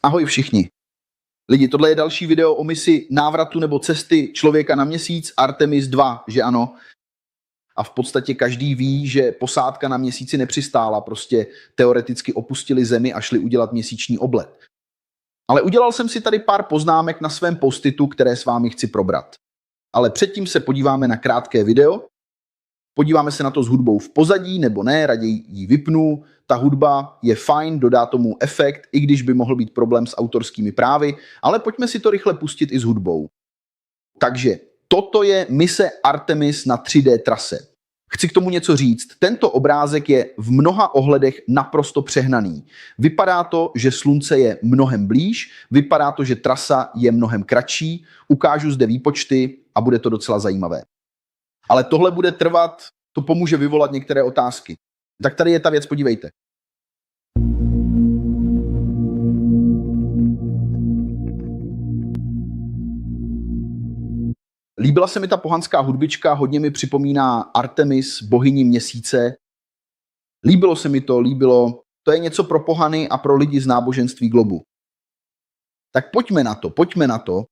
Ahoj všichni. Lidi, tohle je další video o misi návratu nebo cesty člověka na měsíc Artemis 2, že ano? A v podstatě každý ví, že posádka na měsíci nepřistála, prostě teoreticky opustili Zemi a šli udělat měsíční oblet. Ale udělal jsem si tady pár poznámek na svém postitu, které s vámi chci probrat. Ale předtím se podíváme na krátké video. Podíváme se na to s hudbou v pozadí, nebo ne, raději ji vypnu. Ta hudba je fajn, dodá tomu efekt, i když by mohl být problém s autorskými právy, ale pojďme si to rychle pustit i s hudbou. Takže toto je mise Artemis na 3D trase. Chci k tomu něco říct. Tento obrázek je v mnoha ohledech naprosto přehnaný. Vypadá to, že slunce je mnohem blíž, vypadá to, že trasa je mnohem kratší, ukážu zde výpočty a bude to docela zajímavé. Ale tohle bude trvat, to pomůže vyvolat některé otázky. Tak tady je ta věc, podívejte. Líbila se mi ta pohanská hudbička, hodně mi připomíná Artemis, bohyni měsíce. Líbilo se mi to, to je něco pro pohany a pro lidi z náboženství globu. Tak pojďme na to.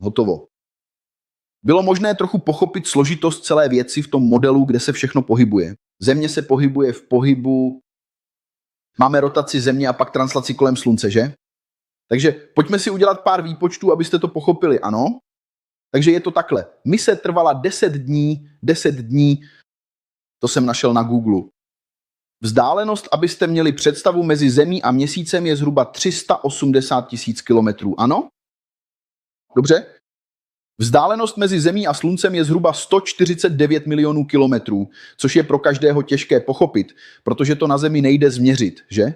Hotovo. Bylo možné trochu pochopit složitost celé věci v tom modelu, kde se všechno pohybuje. Země se pohybuje v pohybu, máme rotaci Země a pak translaci kolem Slunce, že? Takže pojďme si udělat pár výpočtů, abyste to pochopili, ano? Takže je to takhle. Mise trvala 10 dní, to jsem našel na Google. Vzdálenost, abyste měli představu, mezi Zemí a Měsícem je zhruba 380 000 kilometrů, ano? Dobře? Vzdálenost mezi Zemí a Sluncem je zhruba 149 milionů kilometrů, což je pro každého těžké pochopit, protože to na Zemi nejde změřit, že?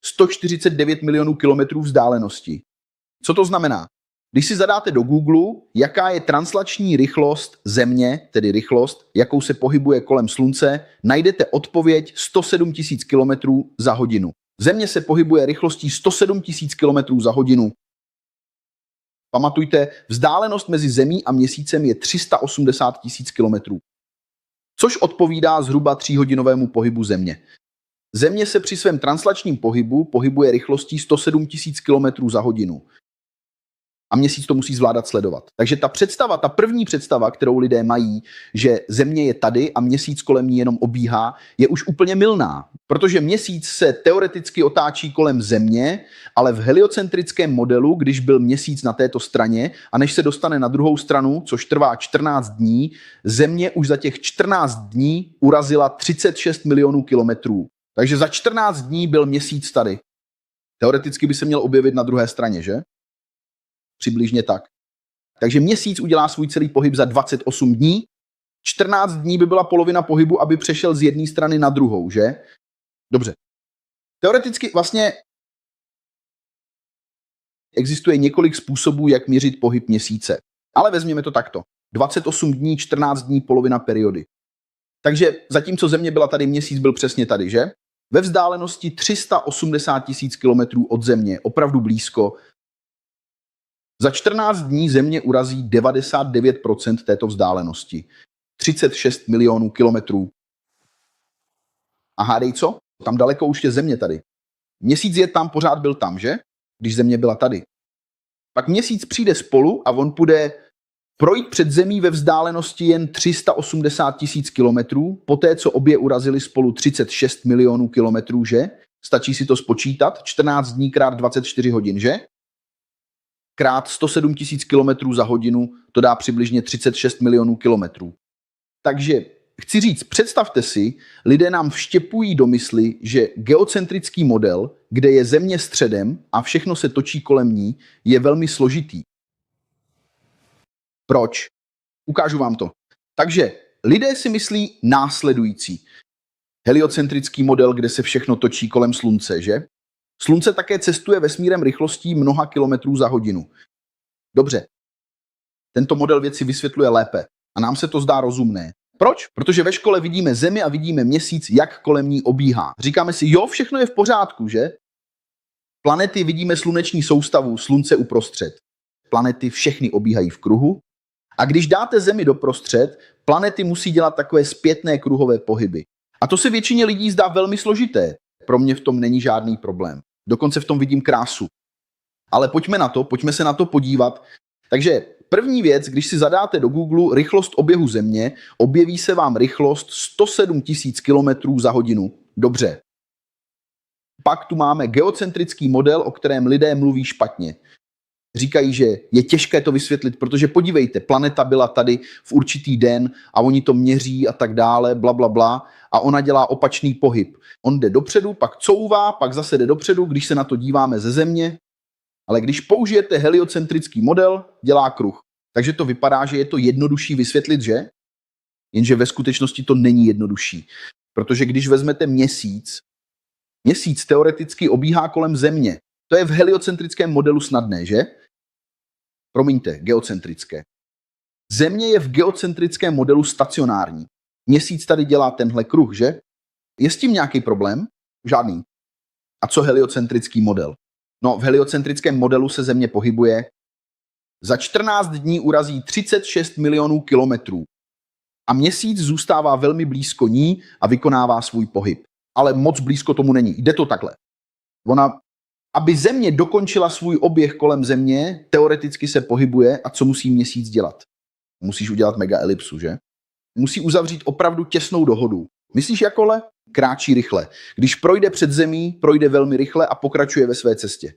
149 milionů kilometrů vzdálenosti. Co to znamená? Když si zadáte do Google, jaká je translační rychlost Země, tedy rychlost, jakou se pohybuje kolem Slunce, najdete odpověď 107 000 kilometrů za hodinu. Země se pohybuje rychlostí 107 000 kilometrů za hodinu. Pamatujte, vzdálenost mezi Zemí a Měsícem je 380 000 kilometrů, což odpovídá zhruba 3hodinovému pohybu Země. Země se při svém translačním pohybu pohybuje rychlostí 107 000 kilometrů za hodinu. A Měsíc to musí zvládat sledovat. Takže ta první představa, kterou lidé mají, že Země je tady a Měsíc kolem ní jenom obíhá, je už úplně mylná. Protože Měsíc se teoreticky otáčí kolem Země, ale v heliocentrickém modelu, když byl Měsíc na této straně a než se dostane na druhou stranu, což trvá 14 dní, Země už za těch 14 dní urazila 36 milionů kilometrů. Takže za 14 dní byl Měsíc tady. Teoreticky by se měl objevit na druhé straně, že? Přibližně tak. Takže Měsíc udělá svůj celý pohyb za 28 dní. 14 dní by byla polovina pohybu, aby přešel z jedné strany na druhou, že? Dobře. Teoreticky vlastně existuje několik způsobů, jak měřit pohyb Měsíce. Ale vezměme to takto. 28 dní, 14 dní, polovina periody. Takže zatímco Země byla tady, Měsíc byl přesně tady, že? Ve vzdálenosti 380 000 kilometrů od Země, opravdu blízko. Za 14 dní Země urazí 99% této vzdálenosti. 36 milionů kilometrů. A hádej co? Tam daleko už je Země tady. Měsíc je tam, pořád byl tam, že? Když Země byla tady. Pak Měsíc přijde spolu a on půjde projít před Zemí ve vzdálenosti jen 380 000 kilometrů, poté co obě urazili spolu 36 milionů kilometrů, že? Stačí si to spočítat, 14 dní krát 24 hodin, že? Krát 107 000 kilometrů za hodinu, to dá přibližně 36 milionů kilometrů. Takže chci říct, představte si, lidé nám vštěpují do mysli, že geocentrický model, kde je Země středem a všechno se točí kolem ní, je velmi složitý. Proč? Ukážu vám to. Takže lidé si myslí následující. Heliocentrický model, kde se všechno točí kolem slunce, že? Slunce také cestuje vesmírem rychlostí mnoha kilometrů za hodinu. Dobře. Tento model věci vysvětluje lépe a nám se to zdá rozumné. Proč? Protože ve škole vidíme Zemi a vidíme Měsíc, jak kolem ní obíhá. Říkáme si, jo, všechno je v pořádku, že? Planety vidíme sluneční soustavu, slunce uprostřed. Planety všechny obíhají v kruhu. A když dáte Zemi doprostřed, planety musí dělat takové zpětné kruhové pohyby. A to se většině lidí zdá velmi složité. Pro mě v tom není žádný problém. Dokonce v tom vidím krásu. Ale pojďme se na to podívat. Takže první věc, když si zadáte do Google rychlost oběhu Země, objeví se vám rychlost 107 000 km za hodinu. Dobře. Pak tu máme geocentrický model, o kterém lidé mluví špatně. Říkají, že je těžké to vysvětlit, protože podívejte, planeta byla tady v určitý den a oni to měří a tak dále, bla, bla, bla, a ona dělá opačný pohyb. On jde dopředu, pak couvá, pak zase jde dopředu, když se na to díváme ze Země, ale když použijete heliocentrický model, dělá kruh. Takže to vypadá, že je to jednodušší vysvětlit, že? Jenže ve skutečnosti to není jednodušší. Protože když vezmete Měsíc teoreticky obíhá kolem Země. To je v heliocentrickém modelu snadné, že? Promiňte, geocentrické. Země je v geocentrickém modelu stacionární. Měsíc tady dělá tenhle kruh, že? Je s tím nějaký problém? Žádný. A co heliocentrický model? No, v heliocentrickém modelu se Země pohybuje. Za 14 dní urazí 36 milionů kilometrů. A Měsíc zůstává velmi blízko ní a vykonává svůj pohyb. Ale moc blízko tomu není. Jde to takhle. Aby Země dokončila svůj oběh kolem Země, teoreticky se pohybuje a co musí Měsíc dělat? Musíš udělat megaelipsu, že? Musí uzavřít opravdu těsnou dohodu. Myslíš jakole? Kráčí rychle. Když projde před Zemí, projde velmi rychle a pokračuje ve své cestě.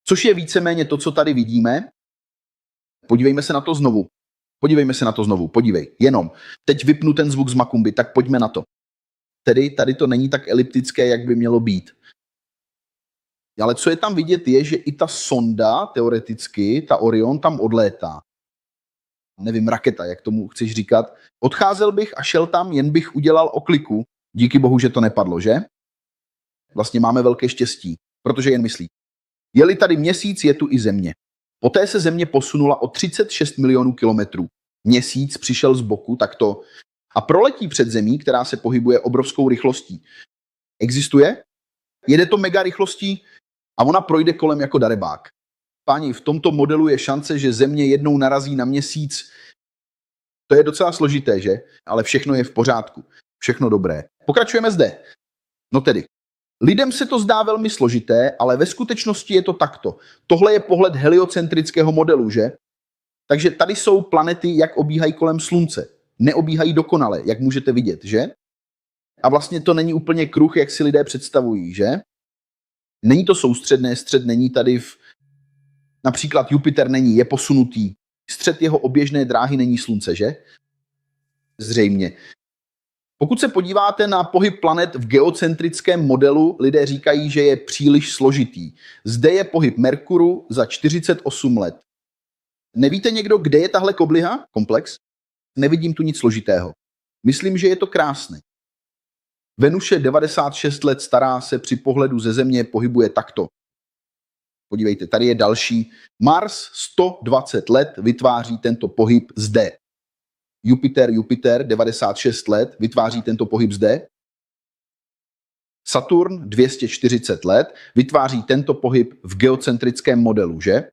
Což je víceméně to, co tady vidíme. Podívejme se na to znovu. Podívej. Jenom. Teď vypnu ten zvuk z Makumby, tak pojďme na to. Tedy tady to není tak eliptické, jak by mělo být. Ale co je tam vidět je, že i ta sonda, teoreticky, ta Orion tam odlétá. Nevím, raketa, jak tomu chceš říkat. Odcházel bych a šel tam, jen bych udělal okliku. Díky bohu, že to nepadlo, že? Vlastně máme velké štěstí, protože jen myslí. Je-li tady Měsíc, je tu i Země. Poté se Země posunula o 36 milionů kilometrů. Měsíc přišel z boku takto a proletí před Zemí, která se pohybuje obrovskou rychlostí. Existuje? Jede to mega rychlostí a ona projde kolem jako darebák. Páni, v tomto modelu je šance, že Země jednou narazí na Měsíc. To je docela složité, že? Ale všechno je v pořádku. Všechno dobré. Pokračujeme zde. No tedy, lidem se to zdá velmi složité, ale ve skutečnosti je to takto. Tohle je pohled heliocentrického modelu, že? Takže tady jsou planety, jak obíhají kolem Slunce. Neobíhají dokonale, jak můžete vidět, že? A vlastně to není úplně kruh, jak si lidé představují, že? Není to soustředné, střed není tady například Jupiter není, je posunutý. Střed jeho oběžné dráhy není Slunce, že? Zřejmě. Pokud se podíváte na pohyb planet v geocentrickém modelu, lidé říkají, že je příliš složitý. Zde je pohyb Merkuru za 48 let. Nevíte někdo, kde je tahle kobliha? Komplex? Nevidím tu nic složitého. Myslím, že je to krásné. Venuše 96 let stará se při pohledu ze Země pohybuje takto. Podívejte, tady je další. Mars 120 let vytváří tento pohyb zde. Jupiter 96 let vytváří tento pohyb zde. Saturn 240 let vytváří tento pohyb v geocentrickém modelu, že?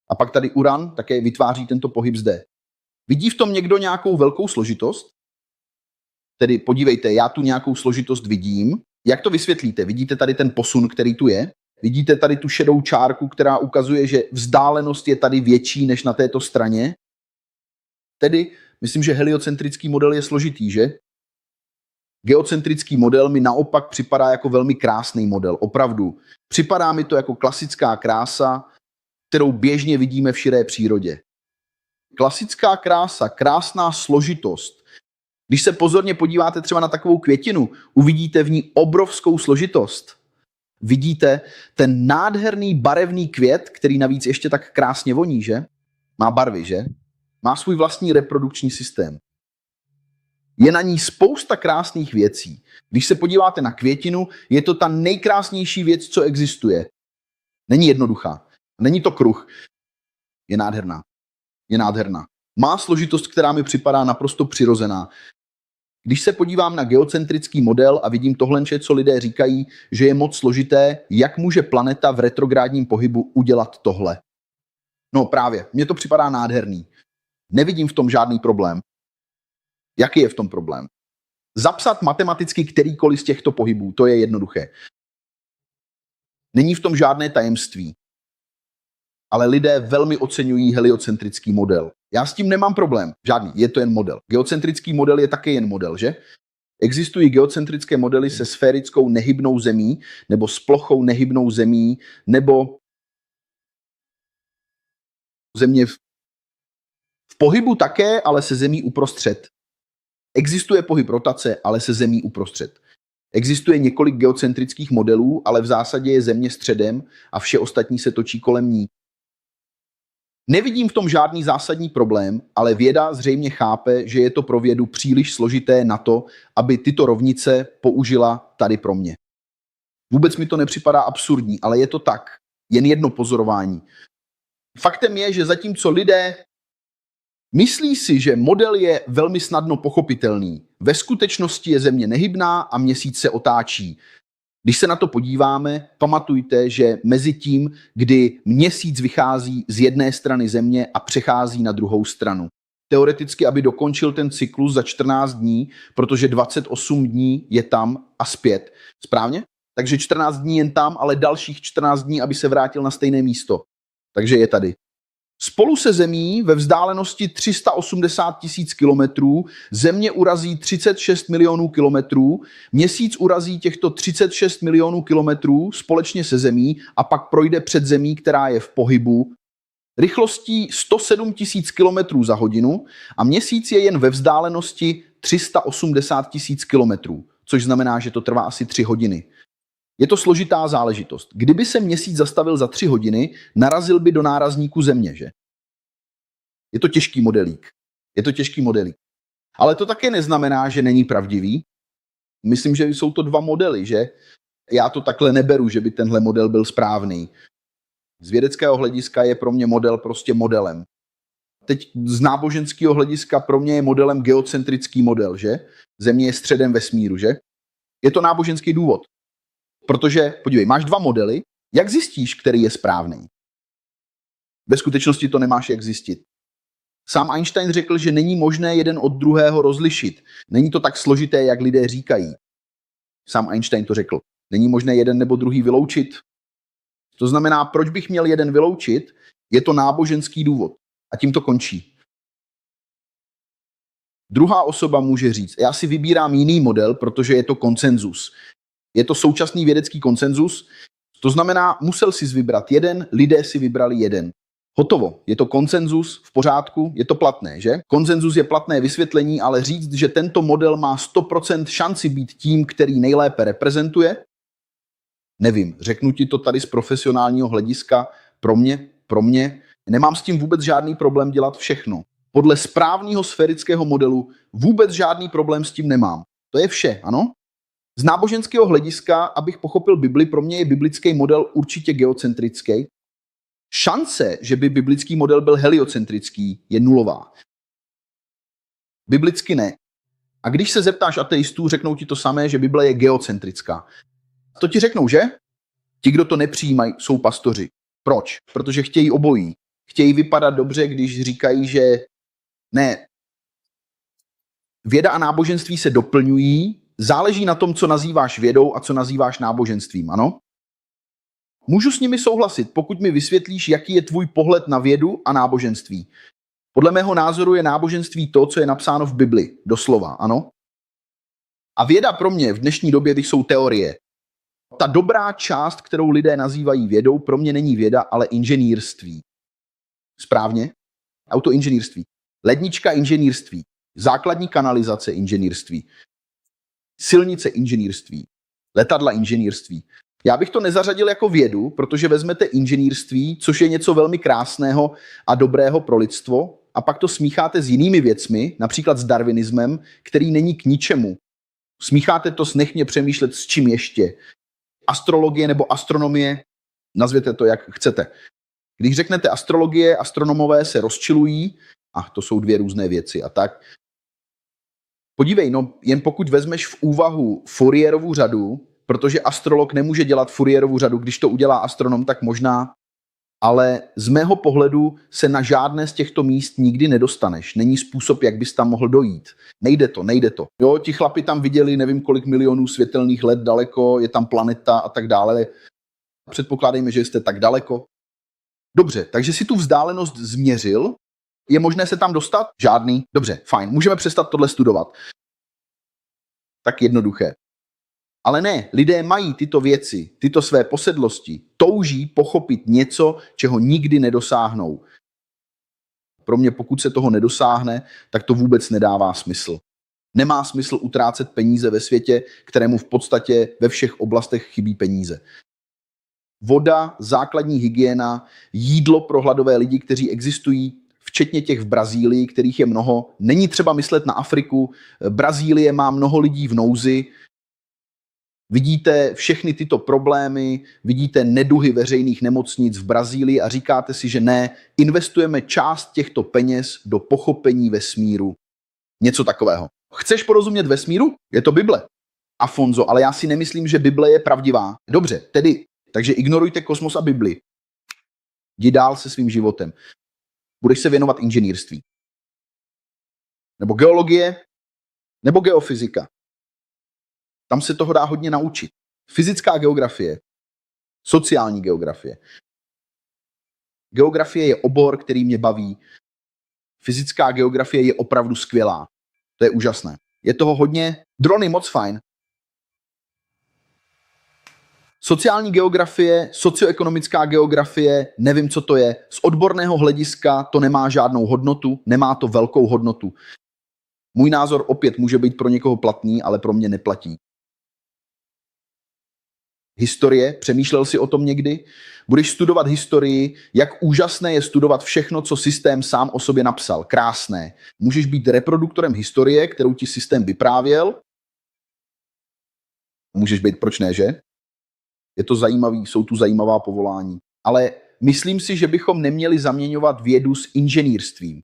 A pak tady Uran také vytváří tento pohyb zde. Vidí v tom někdo nějakou velkou složitost? Tedy podívejte, já tu nějakou složitost vidím. Jak to vysvětlíte? Vidíte tady ten posun, který tu je? Vidíte tady tu šedou čárku, která ukazuje, že vzdálenost je tady větší než na této straně? Tedy myslím, že heliocentrický model je složitý, že? Geocentrický model mi naopak připadá jako velmi krásný model, opravdu. Připadá mi to jako klasická krása, kterou běžně vidíme v širé přírodě. Klasická krása, krásná složitost. Když se pozorně podíváte třeba na takovou květinu, uvidíte v ní obrovskou složitost. Vidíte ten nádherný barevný květ, který navíc ještě tak krásně voní, že? Má barvy, že? Má svůj vlastní reprodukční systém. Je na ní spousta krásných věcí. Když se podíváte na květinu, je to ta nejkrásnější věc, co existuje. Není jednoduchá. Není to kruh. Je nádherná. Je nádherná. Má složitost, která mi připadá naprosto přirozená. Když se podívám na geocentrický model a vidím tohle, co lidé říkají, že je moc složité, jak může planeta v retrográdním pohybu udělat tohle? No právě, mně to připadá nádherný. Nevidím v tom žádný problém. Jaký je v tom problém? Zapsat matematicky kterýkoliv z těchto pohybů, to je jednoduché. Není v tom žádné tajemství. Ale lidé velmi oceňují heliocentrický model. Já s tím nemám problém. Žádný, je to jen model. Geocentrický model je také jen model, že? Existují geocentrické modely se sférickou nehybnou zemí, nebo s plochou nehybnou zemí, nebo země v pohybu také, ale se zemí uprostřed. Existuje pohyb rotace, ale se zemí uprostřed. Existuje několik geocentrických modelů, ale v zásadě je země středem a vše ostatní se točí kolem ní. Nevidím v tom žádný zásadní problém, ale věda zřejmě chápe, že je to pro vědu příliš složité na to, aby tyto rovnice použila tady pro mě. Vůbec mi to nepřipadá absurdní, ale je to tak. Jen jedno pozorování. Faktem je, že zatímco lidé myslí si, že model je velmi snadno pochopitelný, ve skutečnosti je země nehybná a měsíc se otáčí. Když se na to podíváme, pamatujte, že mezi tím, kdy měsíc vychází z jedné strany země a přechází na druhou stranu. Teoreticky, aby dokončil ten cyklus za 14 dní, protože 28 dní je tam a zpět. Správně? Takže 14 dní jen tam, ale dalších 14 dní, aby se vrátil na stejné místo. Takže je tady. Spolu se zemí ve vzdálenosti 380 000 kilometrů země urazí 36 milionů kilometrů, měsíc urazí těchto 36 milionů kilometrů společně se zemí a pak projde před zemí, která je v pohybu, rychlostí 107 000 kilometrů za hodinu a měsíc je jen ve vzdálenosti 380 000 kilometrů, což znamená, že to trvá asi 3 hodiny. Je to složitá záležitost. Kdyby se měsíc zastavil za 3 hodiny, narazil by do nárazníku země, že? Je to těžký modelík. Je to těžký modelík. Ale to také neznamená, že není pravdivý. Myslím, že jsou to 2 modely, že? Já to takhle neberu, že by tenhle model byl správný. Z vědeckého hlediska je pro mě model prostě modelem. Teď z náboženského hlediska pro mě je modelem geocentrický model, že? Země je středem vesmíru, že? Je to náboženský důvod. Protože, podívej, máš 2 modely, jak zjistíš, který je správný? Ve skutečnosti to nemáš jak zjistit. Sám Einstein řekl, že není možné jeden od druhého rozlišit. Není to tak složité, jak lidé říkají. Sám Einstein to řekl. Není možné jeden nebo druhý vyloučit. To znamená, proč bych měl jeden vyloučit, je to náboženský důvod. A tím to končí. Druhá osoba může říct, já si vybírám jiný model, protože je to konsenzus. Je to současný vědecký konsenzus, to znamená, musel jsi vybrat jeden, lidé si vybrali jeden. Hotovo, je to konsenzus, v pořádku, je to platné, že? Konsenzus je platné vysvětlení, ale říct, že tento model má 100% šanci být tím, který nejlépe reprezentuje, nevím, řeknu ti to tady z profesionálního hlediska, pro mě, nemám s tím vůbec žádný problém dělat všechno. Podle správného sférického modelu vůbec žádný problém s tím nemám. To je vše, ano? Z náboženského hlediska, abych pochopil Bibli, pro mě je biblický model určitě geocentrický. Šance, že by biblický model byl heliocentrický, je nulová. Biblicky ne. A když se zeptáš ateistů, řeknou ti to samé, že Bible je geocentrická. To ti řeknou, že? Ti, kdo to nepřijímají, jsou pastoři. Proč? Protože chtějí obojí. Chtějí vypadat dobře, když říkají, že ne. Věda a náboženství se doplňují, záleží na tom, co nazýváš vědou a co nazýváš náboženstvím, ano? Můžu s nimi souhlasit, pokud mi vysvětlíš, jaký je tvůj pohled na vědu a náboženství. Podle mého názoru je náboženství to, co je napsáno v Bibli, doslova, ano? A věda pro mě v dnešní době jsou teorie. Ta dobrá část, kterou lidé nazývají vědou, pro mě není věda, ale inženýrství. Správně? Autoinženýrství. Lednička inženýrství. Základní kanalizace inženýrství. Silnice inženýrství. Letadla inženýrství. Já bych to nezařadil jako vědu, protože vezmete inženýrství, což je něco velmi krásného a dobrého pro lidstvo, a pak to smícháte s jinými věcmi, například s darwinismem, který není k ničemu. Smícháte to s nech mě přemýšlet s čím ještě. Astrologie nebo astronomie, nazvěte to jak chcete. Když řeknete astrologie, astronomové se rozčilují, a to jsou dvě různé věci a tak. Podívej, no jen pokud vezmeš v úvahu Fourierovu řadu, protože astrolog nemůže dělat Fourierovu řadu, když to udělá astronom, tak možná, ale z mého pohledu se na žádné z těchto míst nikdy nedostaneš. Není způsob, jak bys tam mohl dojít. Nejde to. Jo, ti chlapi tam viděli nevím kolik milionů světelných let daleko, je tam planeta a tak dále. Předpokládejme, že jste tak daleko. Dobře, takže si tu vzdálenost změřil. Je možné se tam dostat? Žádný. Dobře, fajn. Můžeme přestat tohle studovat. Tak jednoduché. Ale ne, lidé mají tyto věci, tyto své posedlosti, touží pochopit něco, čeho nikdy nedosáhnou. Pro mě, pokud se toho nedosáhne, tak to vůbec nedává smysl. Nemá smysl utrácet peníze ve světě, kterému v podstatě ve všech oblastech chybí peníze. Voda, základní hygiena, jídlo pro hladové lidi, kteří existují, včetně těch v Brazílii, kterých je mnoho. Není třeba myslet na Afriku. Brazílie má mnoho lidí v nouzi. Vidíte všechny tyto problémy, vidíte neduhy veřejných nemocnic v Brazílii a říkáte si, že ne, investujeme část těchto peněz do pochopení vesmíru. Něco takového. Chceš porozumět vesmíru? Je to Bible. Afonso, ale já si nemyslím, že Bible je pravdivá. Dobře, tedy, takže ignorujte kosmos a Bibli. Jdi dál se svým životem. Budeš se věnovat inženýrství. Nebo geologie, nebo geofyzika. Tam se toho dá hodně naučit. Fyzická geografie, sociální geografie. Geografie je obor, který mě baví. Fyzická geografie je opravdu skvělá. To je úžasné. Je toho hodně. Drony moc fajn. Sociální geografie, socioekonomická geografie, nevím, co to je. Z odborného hlediska to nemá žádnou hodnotu, nemá to velkou hodnotu. Můj názor opět může být pro někoho platný, ale pro mě neplatí. Historie, přemýšlel jsi o tom někdy? Budeš studovat historii, jak úžasné je studovat všechno, co systém sám o sobě napsal. Krásné. Můžeš být reproduktorem historie, kterou ti systém vyprávěl. Můžeš být, proč ne, že? Je to zajímavý, jsou tu zajímavá povolání. Ale myslím si, že bychom neměli zaměňovat vědu s inženýrstvím.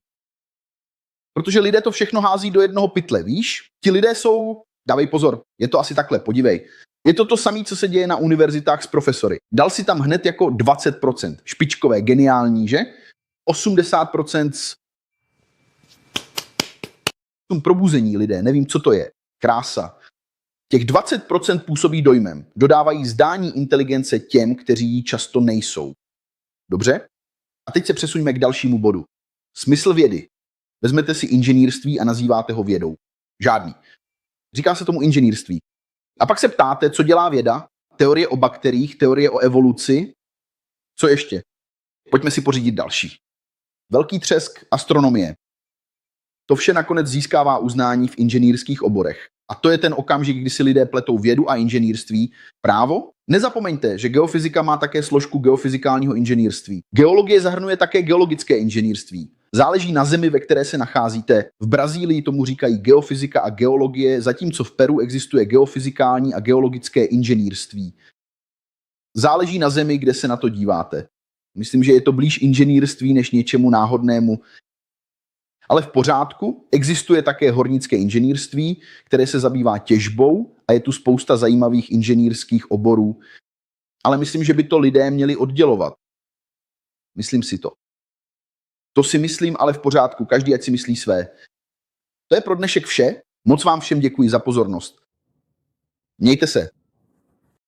Protože lidé to všechno hází do jednoho pytle, víš? Ti lidé jsou, dávej pozor, je to asi takhle, podívej. Je to to samé, co se děje na univerzitách s profesory. Dal si tam hned jako 20%. Špičkové, geniální, že? 80% probuzení lidé, nevím, co to je. Krása. Těch 20% působí dojmem. Dodávají zdání inteligence těm, kteří jí často nejsou. Dobře? A teď se přesuňme k dalšímu bodu. Smysl vědy. Vezmete si inženýrství a nazýváte ho vědou. Žádný. Říká se tomu inženýrství. A pak se ptáte, co dělá věda? Teorie o bakteriích, teorie o evoluci. Co ještě? Pojďme si pořídit další. Velký třesk, astronomie. To vše nakonec získává uznání v inženýrských oborech. A to je ten okamžik, kdy si lidé pletou vědu a inženýrství. Právo? Nezapomeňte, že geofyzika má také složku geofyzikálního inženýrství. Geologie zahrnuje také geologické inženýrství. Záleží na zemi, ve které se nacházíte. V Brazílii tomu říkají geofyzika a geologie, zatímco v Peru existuje geofyzikální a geologické inženýrství. Záleží na zemi, kde se na to díváte. Myslím, že je to blíž inženýrství než něčemu náhodnému. Ale v pořádku, existuje také hornické inženýrství, které se zabývá těžbou a je tu spousta zajímavých inženýrských oborů. Ale myslím, že by to lidé měli oddělovat. Myslím si to. To si myslím, ale v pořádku, každý ať si myslí své. To je pro dnešek vše. Moc vám všem děkuji za pozornost. Mějte se.